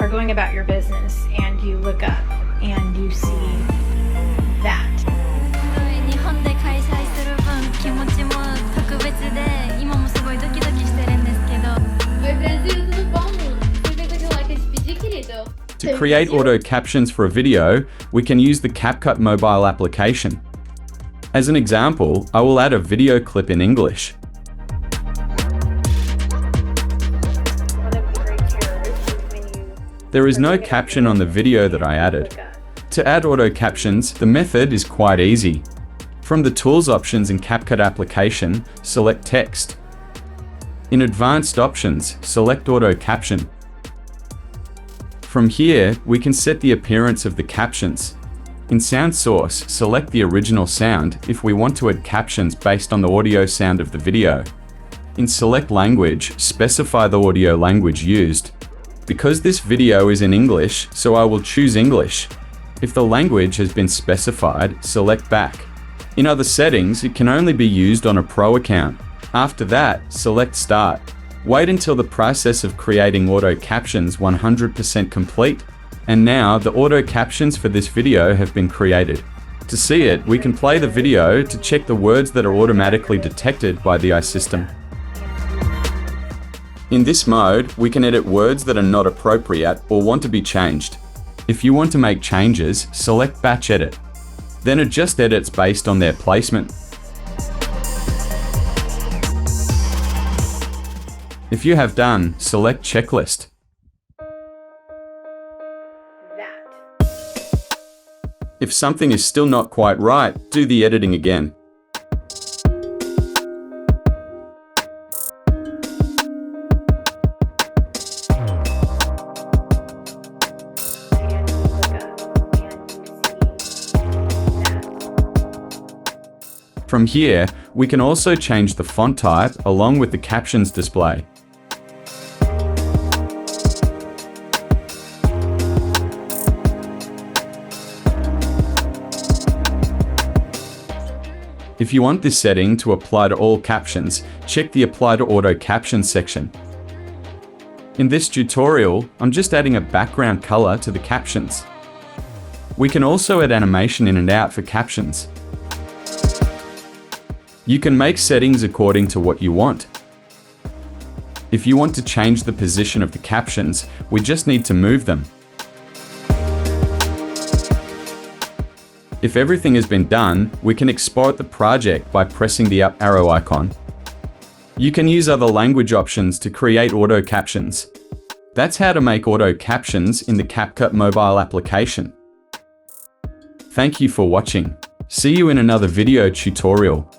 are going about your business and you look up and you see that. 日本で開催する分気持ちも特別で今もすごいドキドキしてるんですけど To create auto captions for a video, we can use the CapCut mobile application. As an example, I will add a video clip in English. There is no caption on the video that I added. To add auto captions, the method is quite easy. From the Tools options in CapCut application, select Text. In Advanced Options, select Auto Caption. From here, we can set the appearance of the captions. In Sound Source, select the original sound if we want to add captions based on the audio sound of the video. In Select Language, specify the audio language used. Because this video is in English, so I will choose English. If the language has been specified, select Back. In other settings, it can only be used on a Pro account. After that, select Start. Wait until the process of creating auto captions 100% complete. And now the auto captions for this video have been created. To see it, we can play the video to check the words that are automatically detected by the iSystem. In this mode, we can edit words that are not appropriate or want to be changed. If you want to make changes, select Batch Edit. Then adjust edits based on their placement. If you have done, select Checklist. If something is still not quite right, do the editing again. From here, we can also change the font type along with the captions display. If you want this setting to apply to all captions, check the Apply to Auto Captions section. In this tutorial, I'm just adding a background color to the captions. We can also add animation in and out for captions. You can make settings according to what you want. If you want to change the position of the captions, we just need to move them. If everything has been done, we can export the project by pressing the up arrow icon. You can use other language options to create auto captions. That's how to make auto captions in the CapCut mobile application. Thank you for watching. See you in another video tutorial.